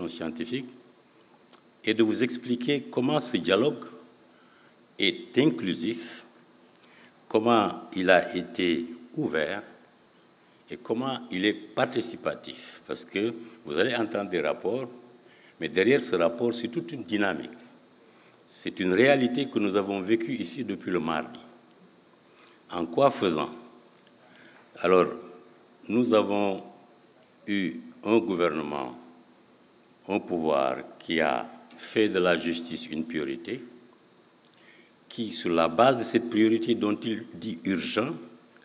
commission scientifique est de vous expliquer comment ce dialogue est inclusif, comment il a été ouvert et comment il est participatif. Parce que vous allez entendre des rapports, mais derrière ce rapport, c'est toute une dynamique. C'est une réalité que nous avons vécue ici depuis le mardi. En quoi faisant? Alors, nous avons eu un gouvernement, un pouvoir qui a fait de la justice une priorité, qui, sur la base de cette priorité dont il dit urgent,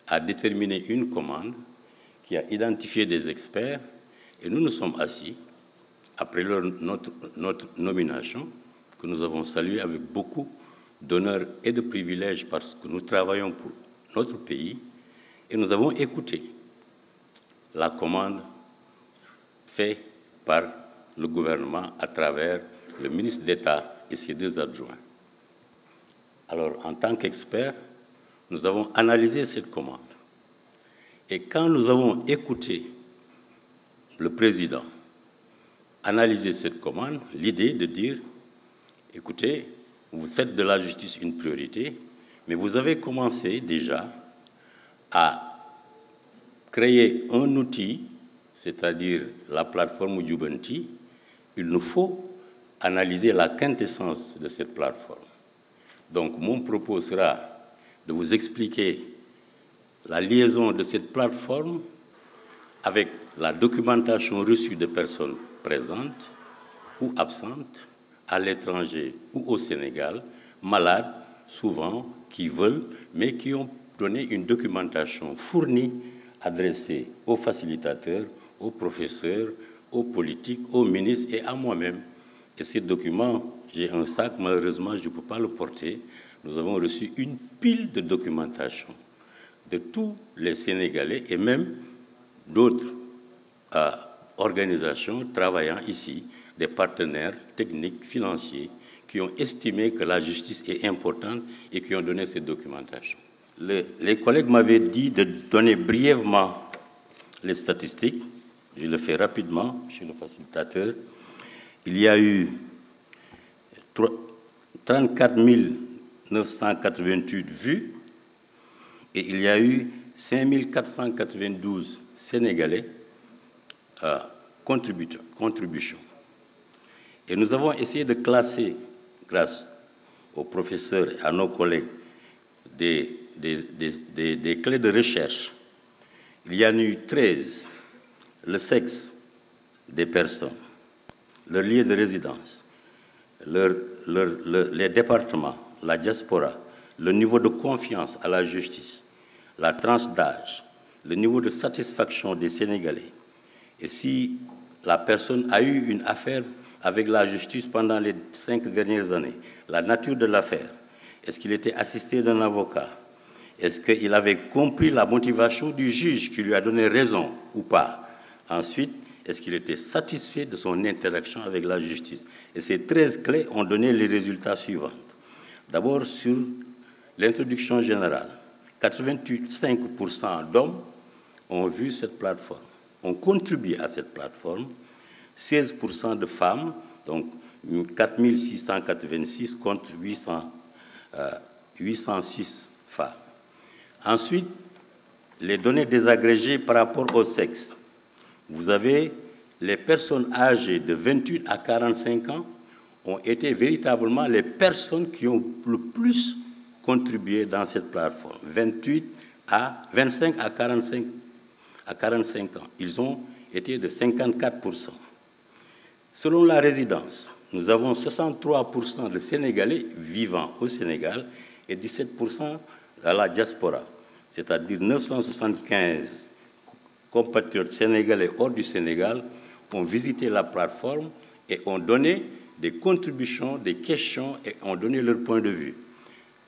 a déterminé une commande, qui a identifié des experts, et nous nous sommes assis, après notre nomination, que nous avons saluée avec beaucoup d'honneur et de privilèges parce que nous travaillons pour notre pays, et nous avons écouté la commande faite par le gouvernement à travers le ministre d'État et ses deux adjoints. Alors, en tant qu'experts, nous avons analysé cette commande. Et quand nous avons écouté le président analyser cette commande, l'idée de dire, écoutez, vous faites de la justice une priorité, mais vous avez commencé déjà à créer un outil, c'est-à-dire la plateforme Jubanti. Il nous faut analyser la quintessence de cette plateforme. Donc, mon propos sera de vous expliquer la liaison de cette plateforme avec la documentation reçue de personnes présentes ou absentes à l'étranger ou au Sénégal, malades souvent, qui veulent, mais qui ont donné une documentation fournie, adressée aux facilitateurs, aux professeurs, aux politiques, aux ministres et à moi-même. Et ces documents, j'ai un sac, malheureusement, je ne peux pas le porter. Nous avons reçu une pile de documentation de tous les Sénégalais et même d'autres organisations travaillant ici, des partenaires techniques, financiers, qui ont estimé que la justice est importante et qui ont donné cette documentation. Les collègues m'avaient dit de donner brièvement les statistiques. Je le fais rapidement, monsieur le facilitateur. Il y a eu 34 988 vues et il y a eu 5 492 Sénégalais contributions. Et nous avons essayé de classer, grâce aux professeurs et à nos collègues, des clés de recherche. Il y en a eu 13, le sexe des personnes, leur lieu de résidence, les départements, la diaspora, le niveau de confiance à la justice, la tranche d'âge, le niveau de satisfaction des Sénégalais. Et si la personne a eu une affaire avec la justice pendant les 5 dernières années, la nature de l'affaire, est-ce qu'il était assisté d'un avocat? Est-ce qu'il avait compris la motivation du juge qui lui a donné raison ou pas? Ensuite, est-ce qu'il était satisfait de son interaction avec la justice? Et ces 13 clés ont donné les résultats suivants. D'abord, sur l'introduction générale, 85% d'hommes ont vu cette plateforme, ont contribué à cette plateforme, 16% de femmes, donc 4686 contre 806 femmes. Ensuite, les données désagrégées par rapport au sexe. Vous avez les personnes âgées de 28 à 45 ans ont été véritablement les personnes qui ont le plus contribué dans cette plateforme. 25 à 45 ans. Ils ont été de 54%. Selon la résidence, nous avons 63% de Sénégalais vivant au Sénégal et 17% à la diaspora, c'est-à-dire 975 compatriotes sénégalais hors du Sénégal ont visité la plateforme et ont donné des contributions, des questions et ont donné leur point de vue.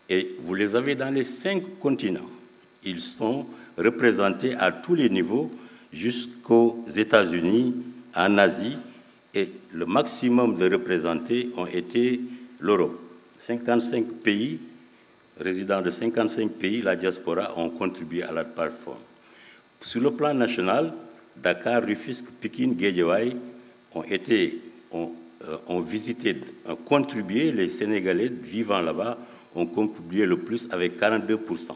Et vous les avez dans les 5 continents. Ils sont représentés à tous les niveaux jusqu'aux États-Unis, en Asie, et le maximum de représentés ont été l'Europe. 55 pays, résidents de 55 pays, la diaspora, ont contribué à la plateforme. Sur le plan national, Dakar, Rufisque, Pikine, Guédiawaye ont été ont visité, ont contribué, les Sénégalais vivant là-bas ont contribué le plus avec 42%.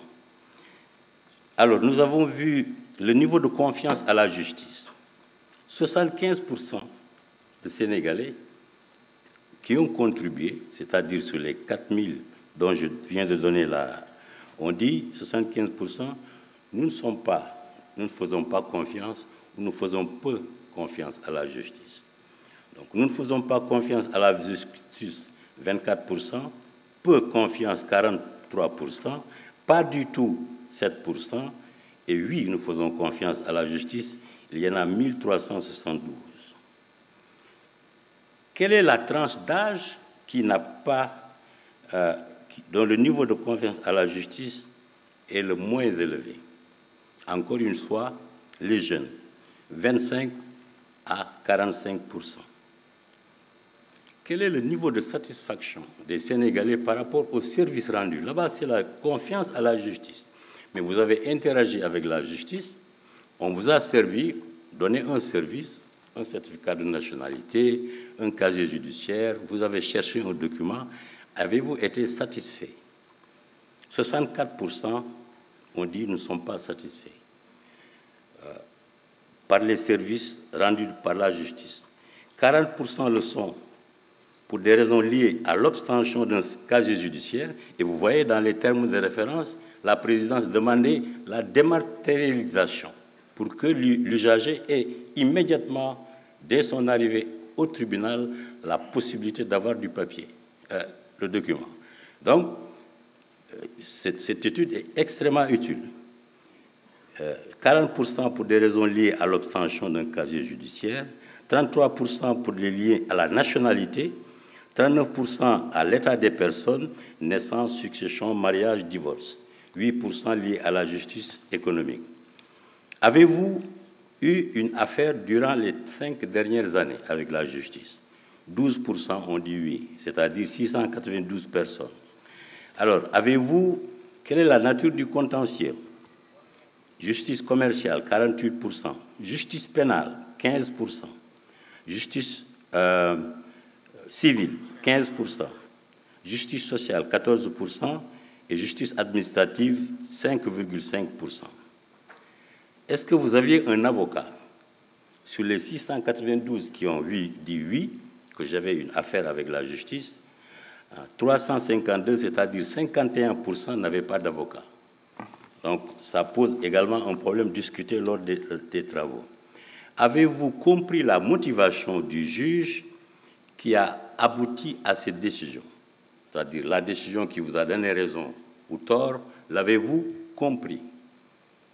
Alors, nous avons vu le niveau de confiance à la justice. 75% de Sénégalais qui ont contribué, c'est-à-dire sur les 4000 dont je viens de donner là, on dit 75%, nous ne faisons pas confiance, nous faisons peu confiance à la justice. Donc, nous ne faisons pas confiance à la justice, 24%, peu confiance, 43%, pas du tout, 7%, et oui, nous faisons confiance à la justice, il y en a 1372. Quelle est la tranche d'âge qui n'a pas, dont le niveau de confiance à la justice est le moins élevé? Encore une fois, les jeunes, 25 à 45%. Quel est le niveau de satisfaction des Sénégalais par rapport au service rendu? Là-bas, c'est la confiance à la justice. Mais vous avez interagi avec la justice, on vous a servi, donné un service, un certificat de nationalité, un casier judiciaire, vous avez cherché un document, avez-vous été satisfait? 64% ont dit ne sont pas satisfaits par les services rendus par la justice. 40% le sont pour des raisons liées à l'obtention d'un casier judiciaire. Et vous voyez dans les termes de référence, la présidence demandait la dématérialisation pour que l'usager ait immédiatement, dès son arrivée au tribunal, la possibilité d'avoir du papier, le document. Donc, cette étude est extrêmement utile. 40% pour des raisons liées à l'obtention d'un casier judiciaire, 33% pour les liés à la nationalité, 39% à l'état des personnes, naissance, succession, mariage, divorce, 8% liés à la justice économique. Avez-vous eu une affaire durant les 5 dernières années avec la justice? 12% ont dit oui, c'est-à-dire 692 personnes. Alors, quelle est la nature du contentieux? Justice commerciale, 48%. Justice pénale, 15%. Justice civile, 15%. Justice sociale, 14%. Et justice administrative, 5,5%. Est-ce que vous aviez un avocat sur les 692 qui ont dit oui, que j'avais une affaire avec la justice? 352, c'est-à-dire 51%, n'avaient pas d'avocat. Donc, ça pose également un problème discuté lors des travaux. Avez-vous compris la motivation du juge qui a abouti à cette décision? C'est-à-dire la décision qui vous a donné raison ou tort, l'avez-vous compris?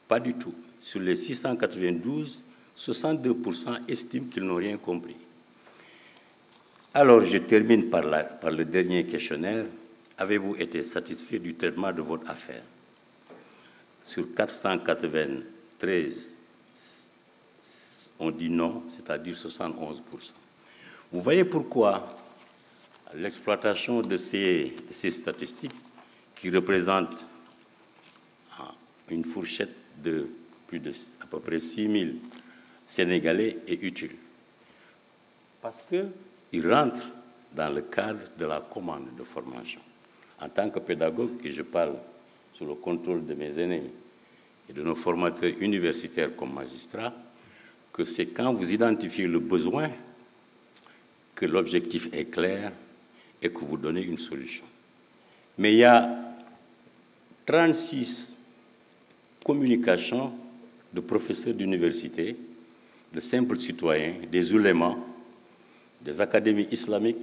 Pas du tout. Sur les 692, 62% estiment qu'ils n'ont rien compris. Alors, je termine par le dernier questionnaire. Avez-vous été satisfait du traitement de votre affaire? Sur 493, on dit non, c'est-à-dire 71%. Vous voyez pourquoi l'exploitation de ces statistiques, qui représentent une fourchette de à peu près 6 000 Sénégalais, est utile. Parce qu'il rentre dans le cadre de la commande de formation. En tant que pédagogue, et je parle sous le contrôle de mes aînés et de nos formateurs universitaires comme magistrats, que c'est quand vous identifiez le besoin que l'objectif est clair et que vous donnez une solution. Mais il y a 36 communications de professeurs d'université, de simples citoyens, des ulémas, des académies islamiques.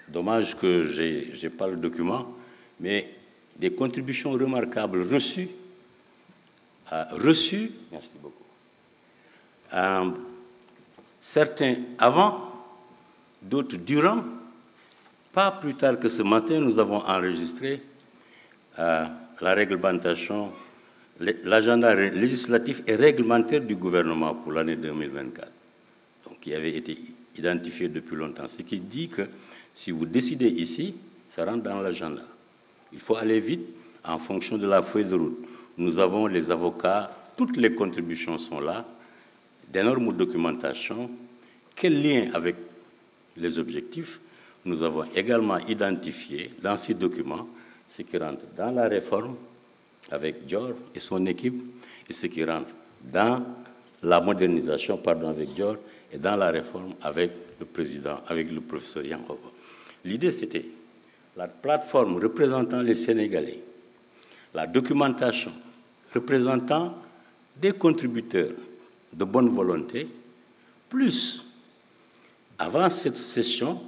Dommage que je n'ai pas le document, mais des contributions remarquables reçues, merci beaucoup, certains avant, d'autres durant. Pas plus tard que ce matin, nous avons enregistré la réglementation, l'agenda législatif et réglementaire du gouvernement pour l'année 2024, donc qui avait été identifié depuis longtemps. Ce qui dit que si vous décidez ici, ça rentre dans l'agenda. Il faut aller vite en fonction de la feuille de route. Nous avons les avocats, toutes les contributions sont là, d'énormes documentations. Quel lien avec les objectifs, nous avons également identifié dans ces documents ce qui rentre dans la réforme avec Dior et son équipe et ce qui rentre dans la modernisation, avec Dior et dans la réforme avec le président, avec le professeur Yankoba. L'idée, c'était la plateforme représentant les Sénégalais, la documentation représentant des contributeurs de bonne volonté, plus, avant cette session,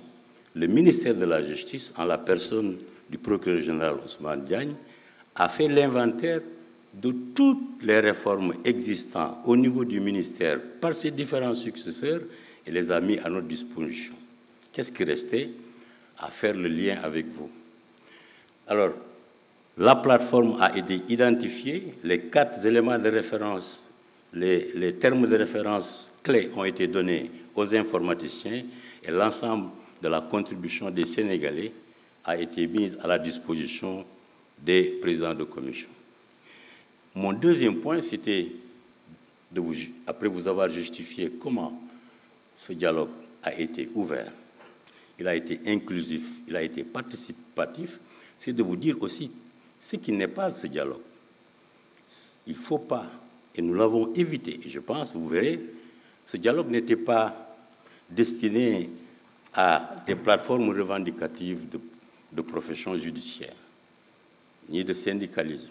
le ministère de la Justice, en la personne du procureur général Ousmane Diagne, a fait l'inventaire de toutes les réformes existantes au niveau du ministère par ses différents successeurs et les a mis à notre disposition. Qu'est-ce qui restait? À faire le lien avec vous. Alors, la plateforme a été identifiée, les 4 éléments de référence, les termes de référence clés ont été donnés aux informaticiens et l'ensemble de la contribution des Sénégalais a été mise à la disposition des présidents de commission. Mon deuxième point, c'était, après vous avoir justifié comment ce dialogue a été ouvert, il a été inclusif, il a été participatif, c'est de vous dire aussi ce qui n'est pas ce dialogue. Il ne faut pas, et nous l'avons évité, et je pense, vous verrez, ce dialogue n'était pas destiné à des plateformes revendicatives de profession judiciaire, ni de syndicalisme.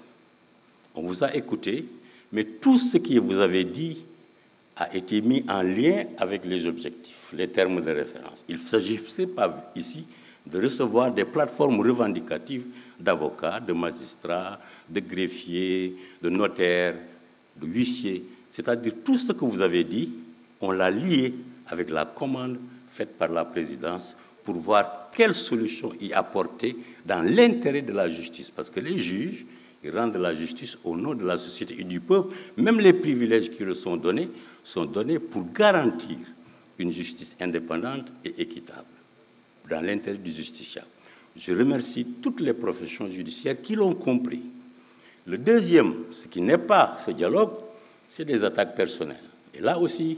On vous a écouté, mais tout ce que vous avez dit a été mis en lien avec les objectifs, les termes de référence. Il ne s'agissait pas ici de recevoir des plateformes revendicatives d'avocats, de magistrats, de greffiers, de notaires, de huissiers. C'est-à-dire tout ce que vous avez dit, on l'a lié avec la commande faite par la présidence pour voir quelles solutions y apporter dans l'intérêt de la justice. Parce que les juges, ils rendent la justice au nom de la société et du peuple. Même les privilèges qui leur sont donnés pour garantir une justice indépendante et équitable dans l'intérêt du justiciable. Je remercie toutes les professions judiciaires qui l'ont compris. Le deuxième, ce qui n'est pas ce dialogue, c'est des attaques personnelles. Et là aussi,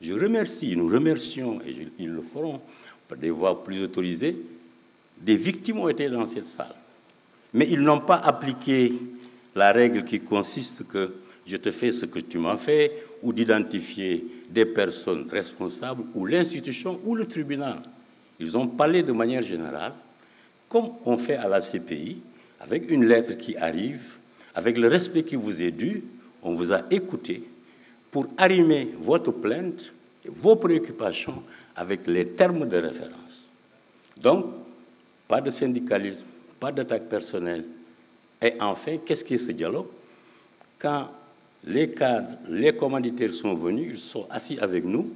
je remercie, nous remercions, et ils le feront par des voix plus autorisées, des victimes ont été dans cette salle. Mais ils n'ont pas appliqué la règle qui consiste que je te fais ce que tu m'as fait, ou d'identifier des personnes responsables, ou l'institution, ou le tribunal. Ils ont parlé de manière générale, comme on fait à la CPI, avec une lettre qui arrive, avec le respect qui vous est dû, on vous a écouté pour arrimer votre plainte et vos préoccupations avec les termes de référence. Donc, pas de syndicalisme, pas d'attaque personnelle. Et enfin, qu'est-ce qu'est ce dialogue? Quand les cadres, les commanditaires sont venus, ils sont assis avec nous,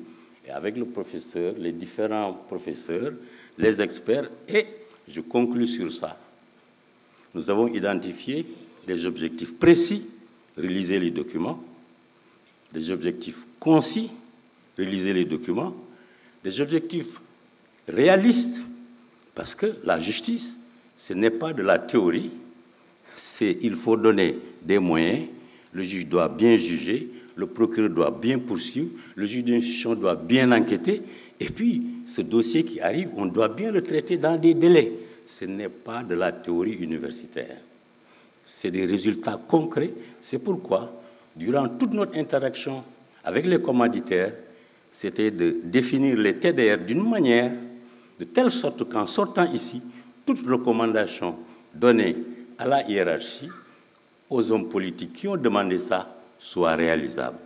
et avec le professeur, les différents professeurs, les experts, et je conclus sur ça. Nous avons identifié des objectifs précis, relisez les documents, des objectifs concis, relisez les documents, des objectifs réalistes, parce que la justice, ce n'est pas de la théorie, il faut donner des moyens, le juge doit bien juger, le procureur doit bien poursuivre, le juge d'instruction doit bien enquêter, et puis ce dossier qui arrive, on doit bien le traiter dans des délais. Ce n'est pas de la théorie universitaire, c'est des résultats concrets. C'est pourquoi, durant toute notre interaction avec les commanditaires, c'était de définir les TDR d'une manière de telle sorte qu'en sortant ici, toute recommandation donnée à la hiérarchie, aux hommes politiques qui ont demandé ça, soit réalisable.